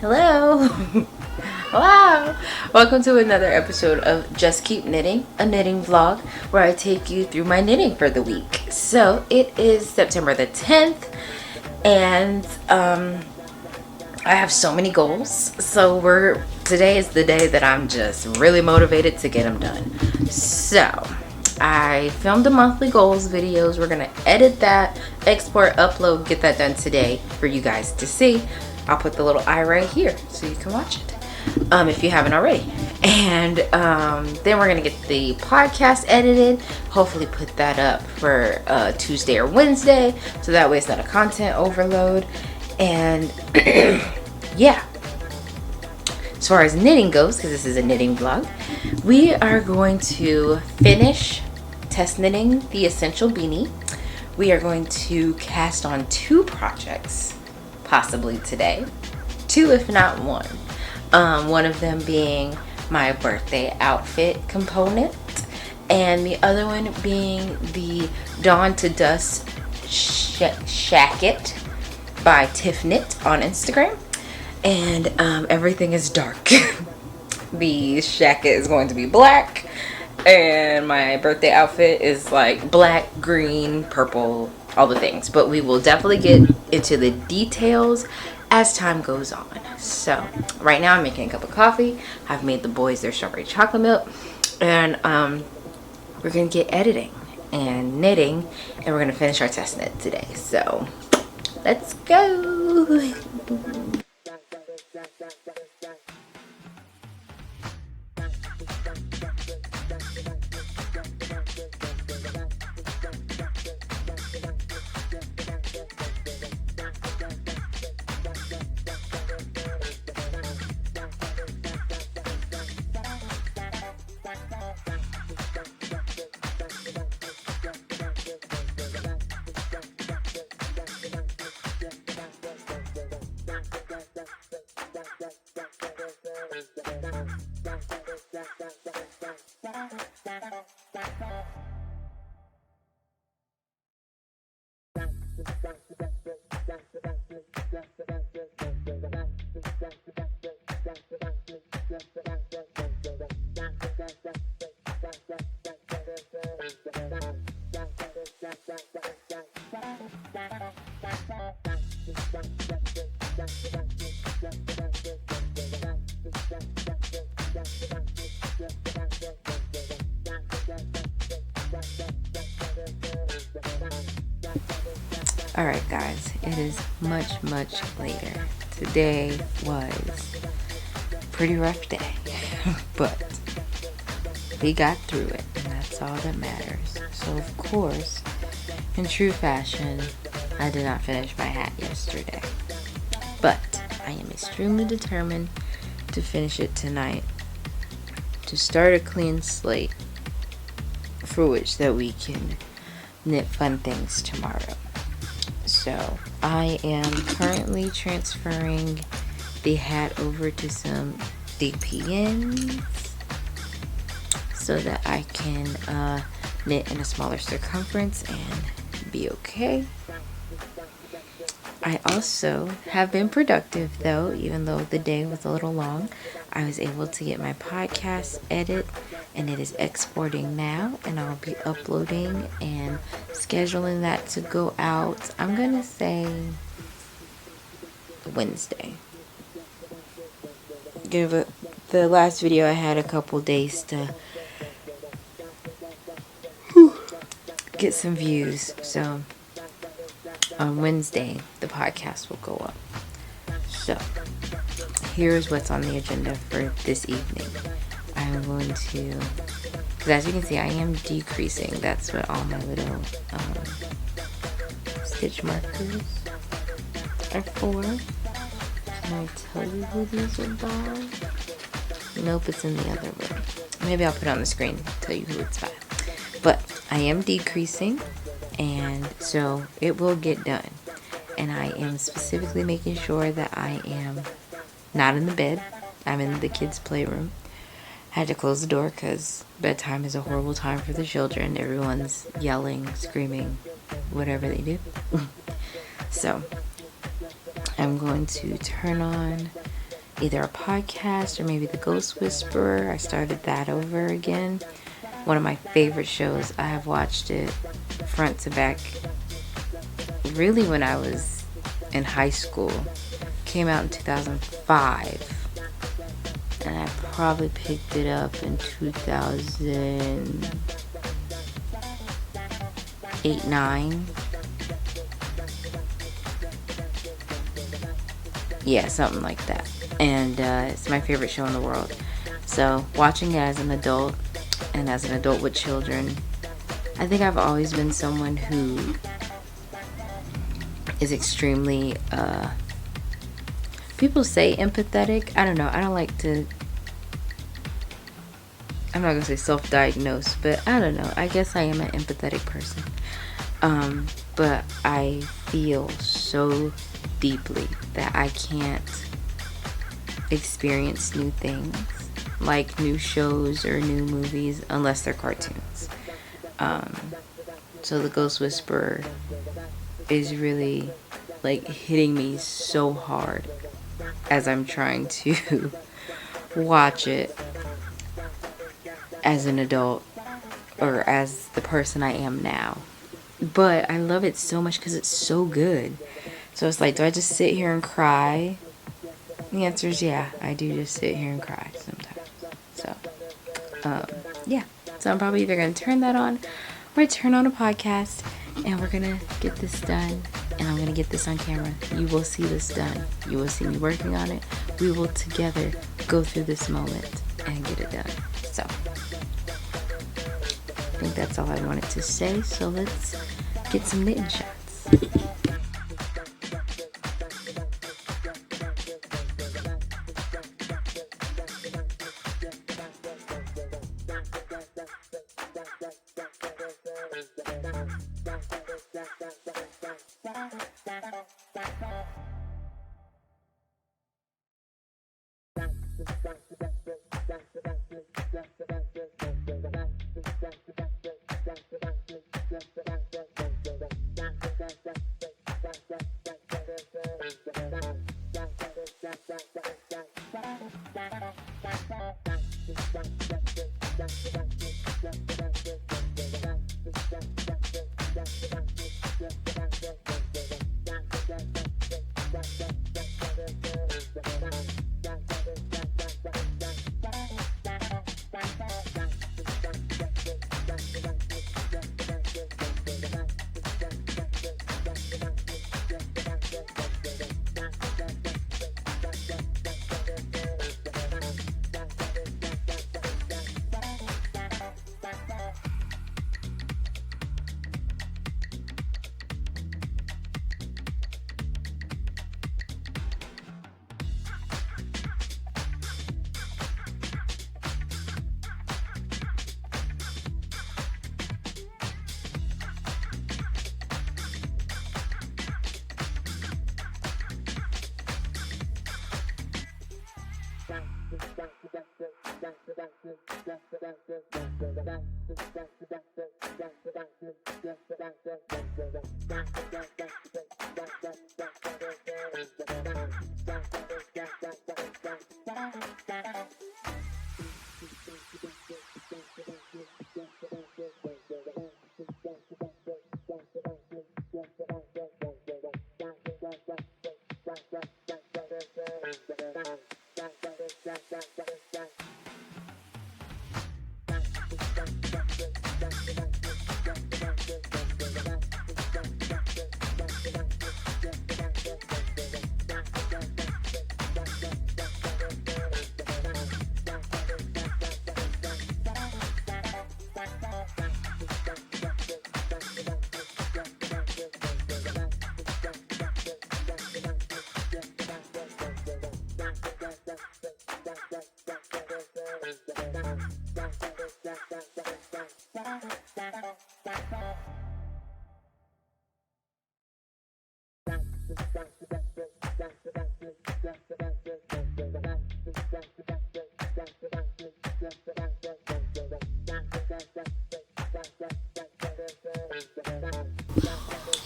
Hello. Wow. Welcome to another episode of Just Keep Knitting, a knitting vlog where I take you through my knitting for the week. So it is September the 10th and I have so many goals. So today is the day that I'm just really motivated to get them done. So I filmed the monthly goals videos. We're gonna edit that, export, upload, get that done today for you guys to see. I'll put the little eye right here so you can watch it if you haven't already. And then we're gonna get the podcast edited, hopefully put that up for Tuesday or Wednesday, so that way it's not a content overload. And yeah, as far as knitting goes, because this is a knitting vlog, we are going to finish test knitting the essential beanie. We are going to cast on 2 projects possibly today, 2 if not 1. One of them being my birthday outfit component, and the other one being the Dawn to Dusk Shacket by TTThin on Instagram. And everything is dark. The Shacket is going to be black, and my birthday outfit is like black, green, purple, all the things. But we will definitely get into the details as time goes on. So right now I'm making a cup of coffee. I've made the boys their strawberry chocolate milk, and we're gonna get editing and knitting, and we're gonna finish our test knit today. So let's go. Alright guys, it is much later. Today was a pretty rough day, but we got through it, and that's all that matters. So of course, in true fashion, I did not finish my hat yesterday, but I am extremely determined to finish it tonight, to start a clean slate for which that we can knit fun things tomorrow. So I am currently transferring the hat over to some DPNs so that I can knit in a smaller circumference and be okay. I also have been productive though, even though the day was a little long. I was able to get my podcast edit, and it is exporting now, and I'll be uploading and scheduling that to go out, I'm gonna say Wednesday. Give it the last video, I had a couple days to get some views, so on Wednesday the podcast will go up. So here's what's on the agenda for this evening. I'm going to, because as you can see I am decreasing. That's what all my little stitch markers are for. Can I tell you who these are by? Nope, it's in the other room. Maybe I'll put it on the screen to tell you who it's by. But I am decreasing, and so it will get done. And I am specifically making sure that I am not in the bed. I'm in the kids' playroom. I had to close the door because bedtime is a horrible time for the children. Everyone's yelling, screaming, whatever they do. So I'm going to turn on either a podcast or maybe The Ghost Whisperer. I started that over again. One of my favorite shows. I have watched it front to back really when I was in high school. Came out in 2005. And I probably picked it up in 2008, 9. Yeah, something like that. And it's my favorite show in the world. So watching it as an adult and as an adult with children, I think I've always been someone who is extremely people say empathetic. I don't know. I don't like to, I'm not going to say self-diagnose, but I don't know. I guess I am an empathetic person. But I feel so deeply that I can't experience new things, like new shows or new movies, unless they're cartoons. So The Ghost Whisperer is really like hitting me so hard as I'm trying to watch it as an adult or as the person I am now. But I love it so much because it's so good. So it's like, do I just sit here and cry? The answer is yeah, I do just sit here and cry sometimes. So, yeah. So I'm probably either going to turn that on or turn on a podcast, and we're going to get this done, and I'm going to get this on camera. You will see this done. You will see me working on it. We will together go through this moment and get it done. So, I think that's all I wanted to say. So let's get some knitting shots.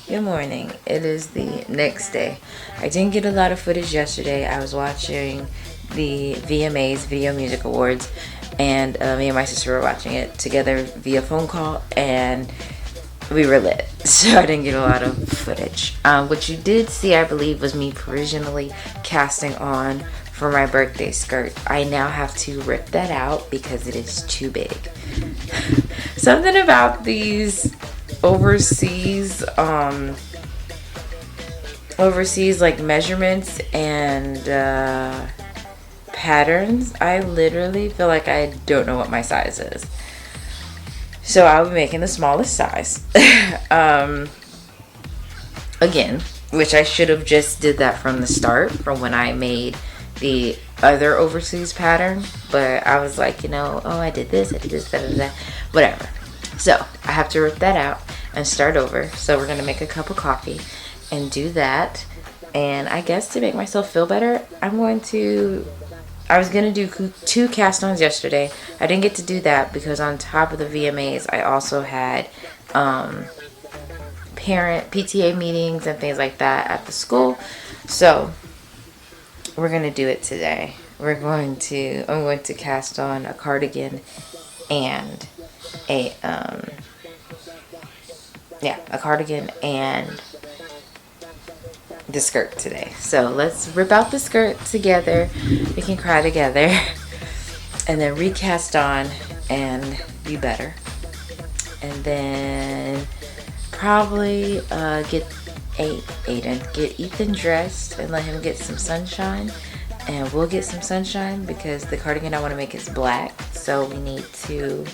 Good morning. It is the next day. I didn't get a lot of footage yesterday. I was watching the VMAs, Video Music Awards, and me and my sister were watching it together via phone call, and we were lit, so I didn't get a lot of footage. What you did see, I believe, was me provisionally casting on for my birthday skirt. I now have to rip that out because it is too big. Something about these overseas like measurements and patterns, I literally feel like I don't know what my size is. So I'll be making the smallest size. Again, which I should have just did that from the start, from when I made the other overseas pattern. But I was like, oh, I did this, whatever. So I have to rip that out and start over. So we're going to make a cup of coffee and do that. And I guess to make myself feel better, I was going to do 2 cast-ons yesterday. I didn't get to do that because on top of the VMAs, I also had parent PTA meetings and things like that at the school. So we're going to do it today. I'm going to cast on a cardigan and a cardigan and the skirt today. So let's rip out the skirt together. We can cry together and then recast on and be better. And then probably get Ethan dressed and let him get some sunshine. And we'll get some sunshine because the cardigan I want to make is black. So we need to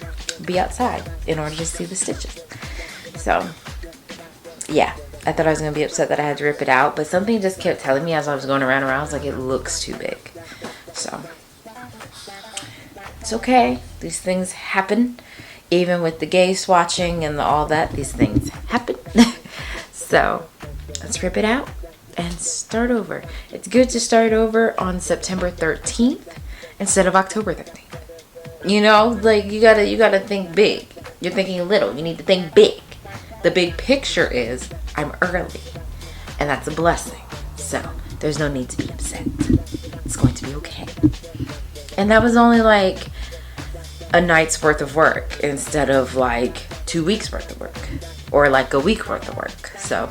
be outside in order to see the stitches. So yeah. I thought I was going to be upset that I had to rip it out, but something just kept telling me as I was going around, I was like, it looks too big. So it's okay. These things happen. Even with the gay swatching and all that, these things happen. So let's rip it out and start over. It's good to start over on September 13th instead of October 13th. Like you gotta think big. You're thinking little. You need to think big. The big picture is I'm early, and that's a blessing. So there's no need to be upset. It's going to be okay. And that was only like a night's worth of work instead of like 2 weeks worth of work or like a week worth of work. So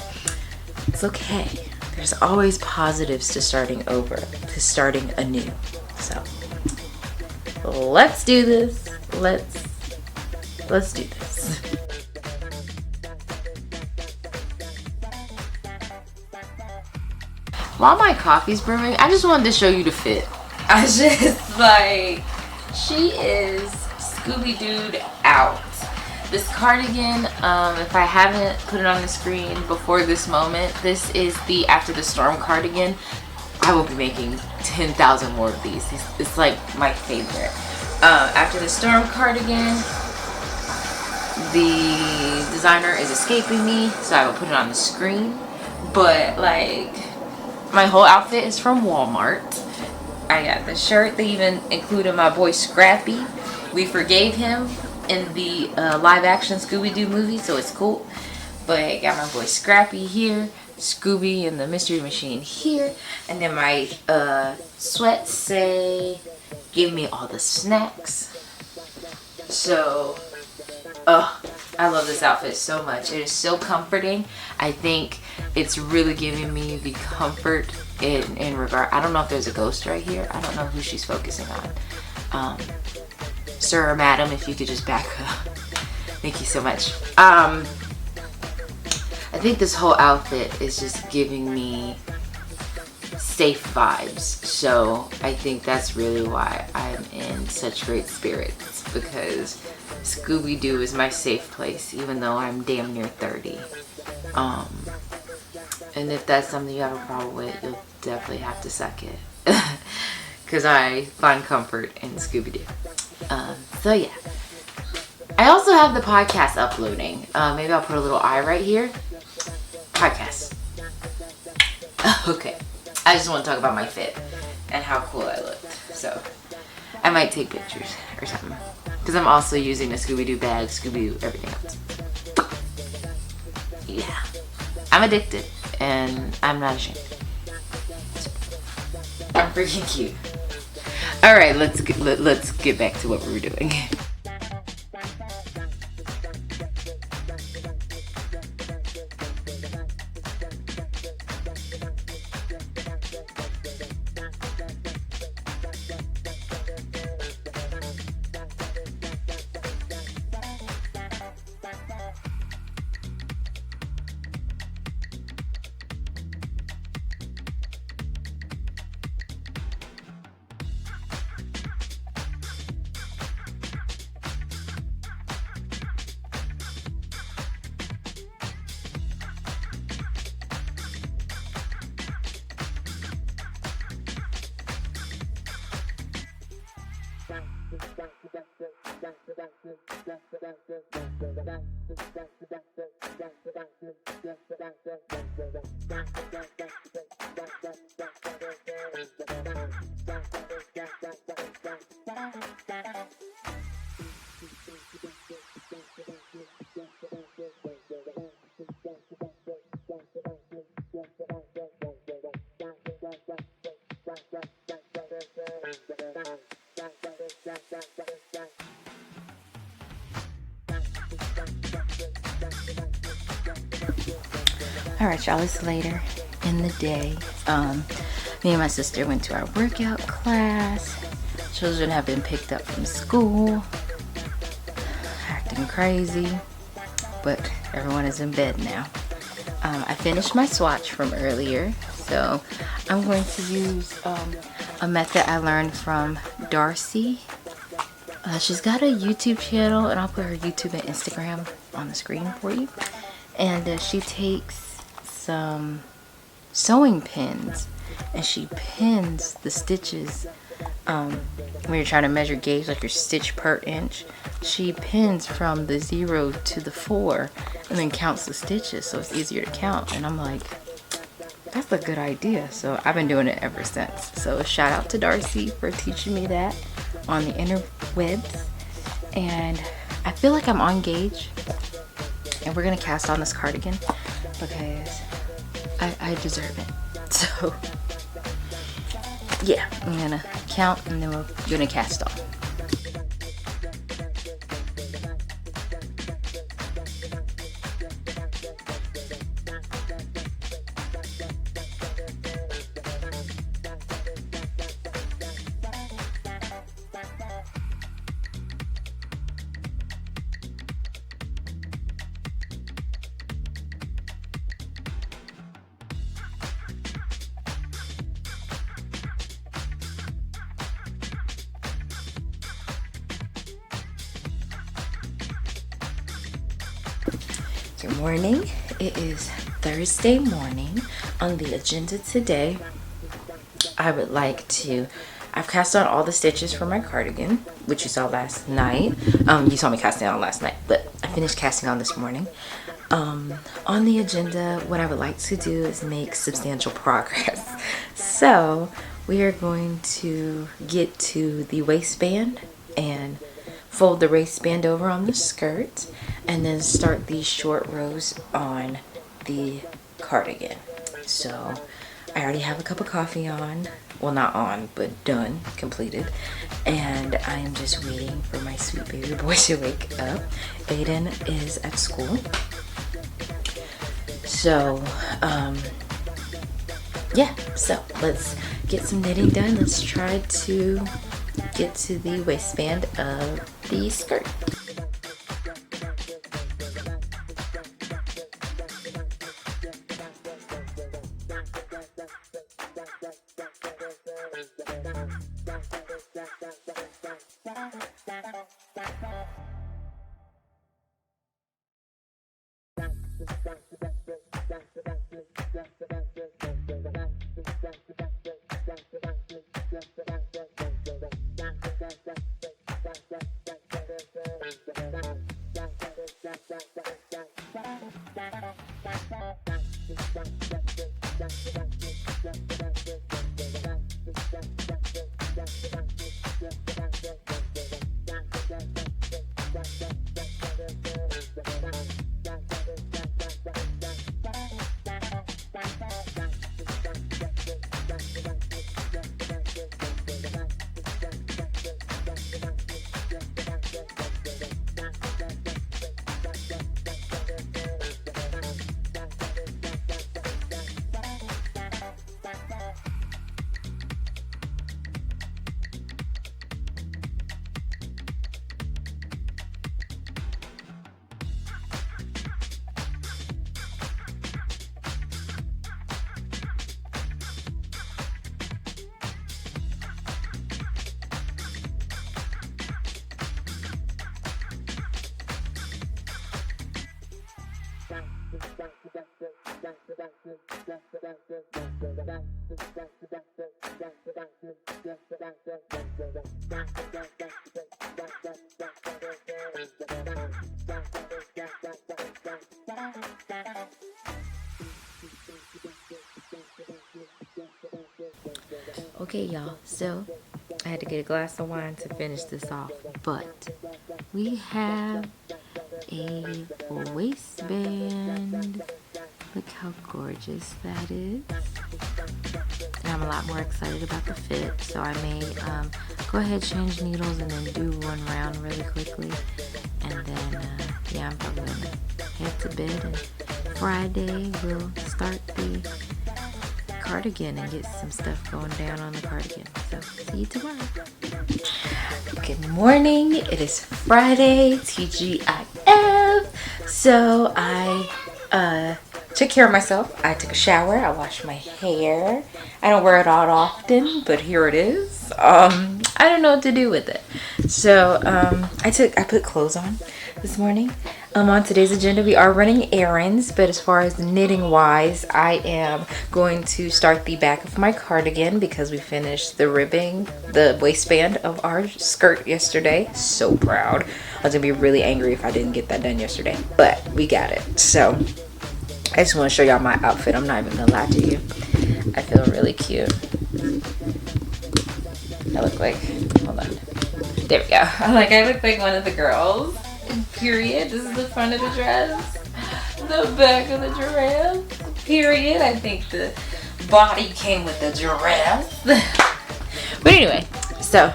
it's okay. There's always positives to starting over, to starting anew. So let's do this. Let's do this. While my coffee's brewing, I just wanted to show you the fit. I just like, she is Scooby-Doo'd out. This cardigan, if I haven't put it on the screen before this moment, this is the After the Storm cardigan. I will be making 10,000 more of these. It's like my favorite. After the Storm cardigan, the designer is escaping me, so I will put it on the screen. But like, my whole outfit is from Walmart. I got the shirt. They even included my boy Scrappy. We forgave him in the live action Scooby-Doo movie, so it's cool. But I got my boy Scrappy here, Scooby and the Mystery Machine here, and then my sweats say give me all the snacks. So I love this outfit so much. It is so comforting. I think it's really giving me the comfort in regard. I don't know if there's a ghost right here. I don't know who she's focusing on. Sir or madam, if you could just back up. Thank you so much. I think this whole outfit is just giving me safe vibes. So I think that's really why I'm in such great spirits, because Scooby-Doo is my safe place, even though I'm damn near 30. And if that's something you have a problem with, you'll definitely have to suck it. Because I find comfort in Scooby-Doo. So yeah. I also have the podcast uploading. Maybe I'll put a little eye right here. Podcast. Okay. I just want to talk about my fit and how cool I look. So I might take pictures or something. Because I'm also using a Scooby-Doo bag, Scooby-Doo, everything else. Yeah. I'm addicted. And I'm not ashamed. I'm freaking cute. All right, let's get back to what we were doing. All right, y'all, it's later in the day. Me and my sister went to our workout class. Children have been picked up from school, acting crazy, but everyone is in bed now. I finished my swatch from earlier, so I'm going to use a method I learned from Darcy. She's got a YouTube channel, and I'll put her YouTube and Instagram on the screen for you. And she takes some sewing pins and she pins the stitches when you're trying to measure gauge, like your stitch per inch. She pins from the 0 to the 4 and then counts the stitches, so it's easier to count. And I'm like, that's a good idea. So I've been doing it ever since. So shout out to Darcy for teaching me that on the interwebs. And I feel like I'm on gauge, and we're gonna cast on this cardigan because I deserve it. So yeah, I'm gonna count and then we're gonna cast on. Good morning. It is Thursday morning. On the agenda today, I've cast on all the stitches for my cardigan, which you saw last night. You saw me casting on last night, but I finished casting on this morning. On the agenda, what I would like to do is make substantial progress. So we are going to get to the waistband and fold the waistband over on the skirt, and then start these short rows on the cardigan. So I already have a cup of coffee on. Well, not on, but done, completed. And I am just waiting for my sweet baby boy to wake up. Aiden is at school. So, yeah, so let's get some knitting done. Let's try to get to the waistband of the skirt. Okay, y'all, so I had to get a glass of wine to finish this off, but we have a waistband. Look how gorgeous that is. And I'm a lot more excited about the fit, so I may go ahead, change needles, and then do one round really quickly. And then, yeah, I'm probably gonna head to bed, and Friday we'll start the cardigan and get some stuff going down on the cardigan. So see you tomorrow. Good morning. It is Friday, TGIF. So I took care of myself. I took a shower. I washed my hair. I don't wear it out often, but here it is. I don't know what to do with it. So I put clothes on this morning. On today's agenda, we are running errands, but as far as knitting wise, I am going to start the back of my cardigan because we finished the ribbing, the waistband of our skirt yesterday. So proud. I was gonna be really angry if I didn't get that done yesterday, but we got it. So I just want to show y'all my outfit. I'm not even gonna lie to you. I feel really cute. I look like, hold on. There we go. I look like one of the girls. Period. This is the front of the dress, the back of the dress. Period. I think the body came with the dress. But anyway, so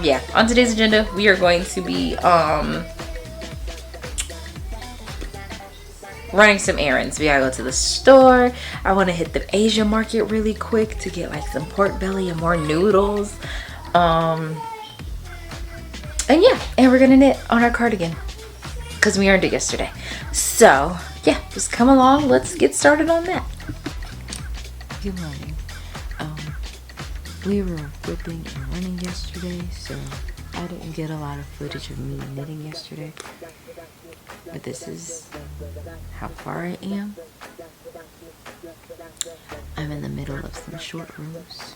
yeah, on today's agenda we are going to be running some errands. We gotta go to the store. I want to hit the Asia market really quick to get like some pork belly and more noodles. And yeah, and we're gonna knit on our cardigan because we earned it yesterday. So yeah, just come along. Let's get started on that. Good morning. We were whipping and running yesterday, so I didn't get a lot of footage of me knitting yesterday. But this is how far I am. I'm in the middle of some short rows.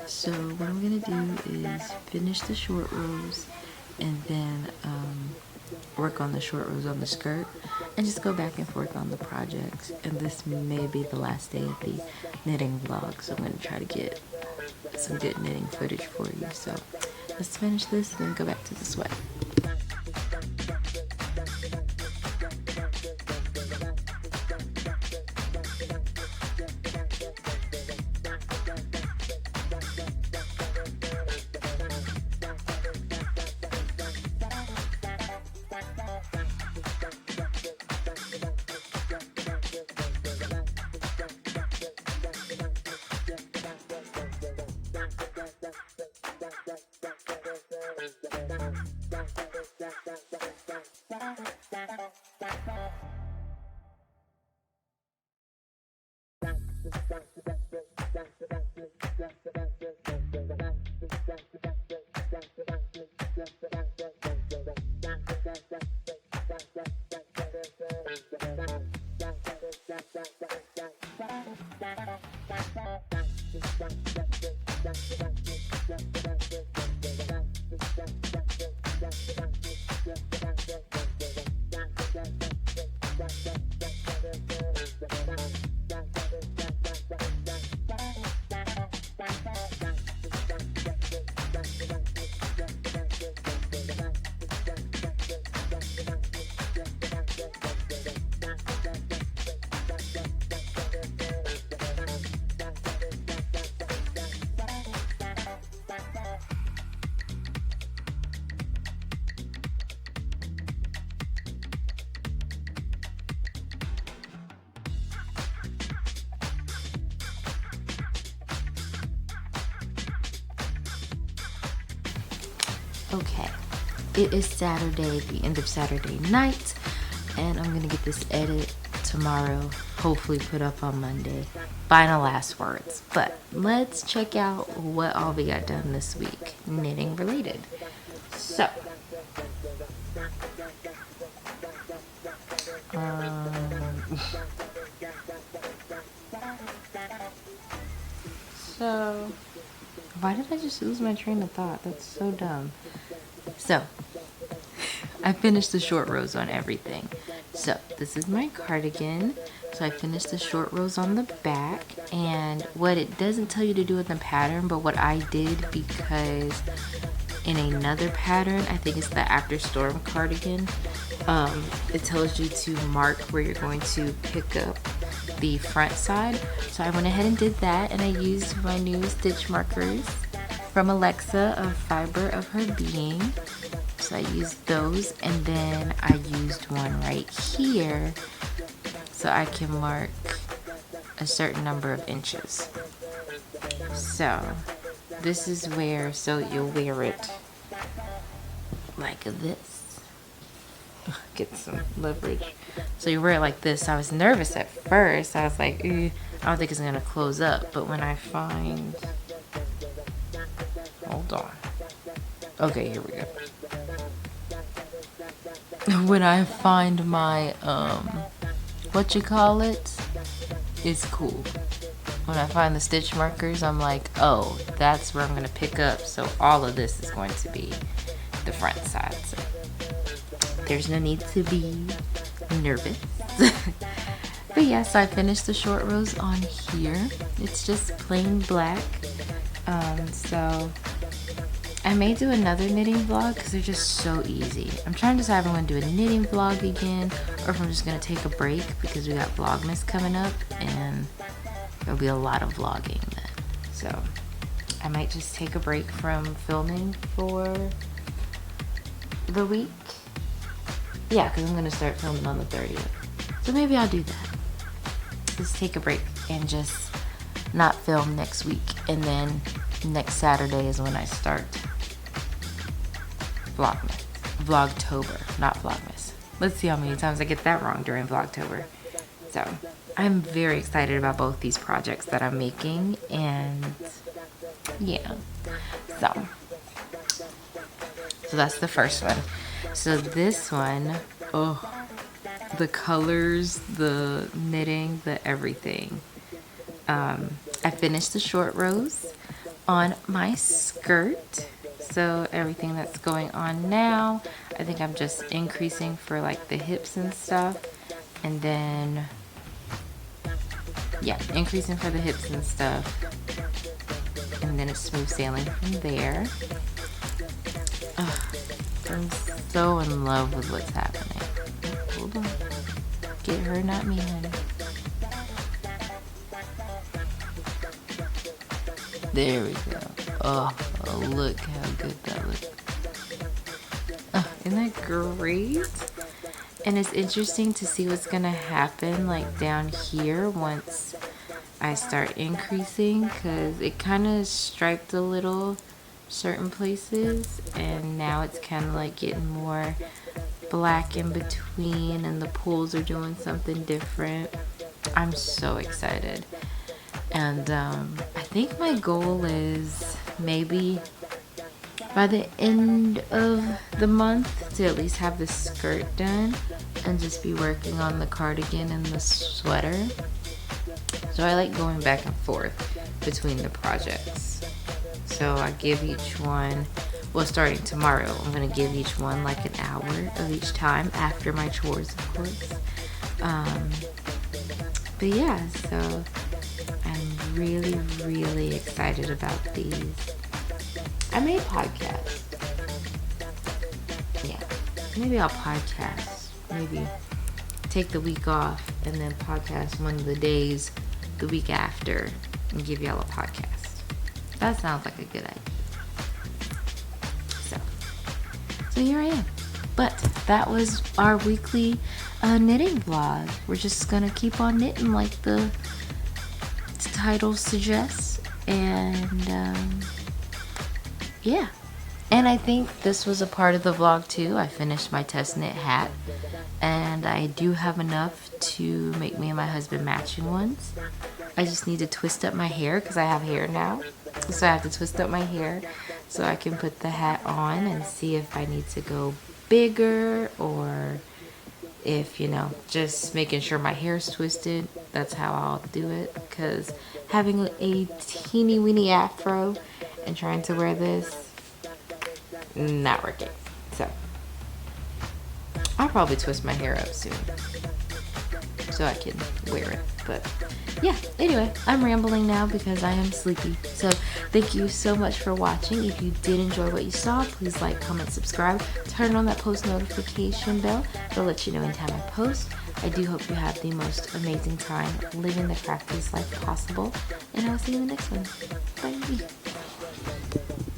So what I'm gonna do is finish the short rows and then work on the short rows on the skirt and just go back and forth on the projects. And this may be the last day of the knitting vlog, so I'm gonna try to get some good knitting footage for you. So let's finish this and then go back to the sweat. Okay, it is Saturday, the end of Saturday night, and I'm gonna get this edit tomorrow, hopefully put up on Monday. Final last words, but let's check out what all we got done this week, knitting related. So, So, why did I just lose my train of thought? That's so dumb. So, I finished the short rows on everything. So, this is my cardigan. So, I finished the short rows on the back. And what it doesn't tell you to do in the pattern, but what I did, because in another pattern, I think it's the After Storm cardigan, it tells you to mark where you're going to pick up the front side. So I went ahead and did that, and I used my new stitch markers from Alexa of Fiber of Her Being. So I used those, and then I used one right here so I can mark a certain number of inches. So this is where, so you'll wear it like this. Get some leverage. So you wear it like this. I was nervous at first. I was like, I don't think it's gonna close up. But when I find, hold on. Okay, here we go. When I find my what you call it, it's cool. When I find the stitch markers, I'm like, oh, that's where I'm gonna pick up. So all of this is going to be the front side. So there's no need to be nervous. But yes, I finished the short rows on here. It's just plain black. So I may do another knitting vlog because they're just so easy. I'm trying to decide if I'm going to do a knitting vlog again or if I'm just going to take a break because we got Vlogmas coming up and there'll be a lot of vlogging then. So I might just take a break from filming for the week. Yeah, because I'm going to start filming on the 30th. So maybe I'll do that. Just take a break and just not film next week. And then next Saturday is when I start Vlogmas. Vlogtober, not Vlogmas. Let's see how many times I get that wrong during Vlogtober. So I'm very excited about both these projects that I'm making. And yeah. So that's the first one. So this one, oh, the colors, the knitting, the everything. I finished the short rows on my skirt. So everything that's going on now, I think I'm just increasing for like the hips and stuff. And then, yeah, increasing for the hips and stuff. And then it's smooth sailing from there. Ugh, I'm so in love with what's happening. Hold on. Get her, not me, honey. There we go. Oh, look how good that looks. Isn't that great? And it's interesting to see what's gonna happen like down here once I start increasing, because it kind of striped a little certain places and now it's kind of like getting more black in between and the pulls are doing something different. I'm so excited. And I think my goal is maybe by the end of the month to at least have the skirt done and just be working on the cardigan and the sweater. So I like going back and forth between the projects. So I give each one, well, starting tomorrow, I'm going to give each one like an hour of each time after my chores, of course. But yeah, so I'm really, really excited about these. I may podcast. Yeah, maybe I'll podcast. Maybe take the week off and then podcast one of the days the week after and give y'all a podcast. That sounds like a good idea. So here I am. But that was our weekly knitting vlog. We're just gonna keep on knitting like the title suggests. And yeah. And I think this was a part of the vlog too. I finished my test knit hat. And I do have enough to make me and my husband matching ones. I just need to twist up my hair because I have hair now. So I have to twist up my hair so I can put the hat on and see if I need to go bigger or if, you know, just making sure my hair's twisted. That's how I'll do it, because having a teeny weeny afro and trying to wear this, not working. So I'll probably twist my hair up soon so I can wear it. But yeah, anyway, I'm rambling now because I am sleepy. So thank you so much for watching. If you did enjoy what you saw, please like, comment, subscribe, turn on that post notification bell. It'll let you know anytime I post. I do hope you have the most amazing time living the craftiest life possible, and I'll see you in the next one. Bye.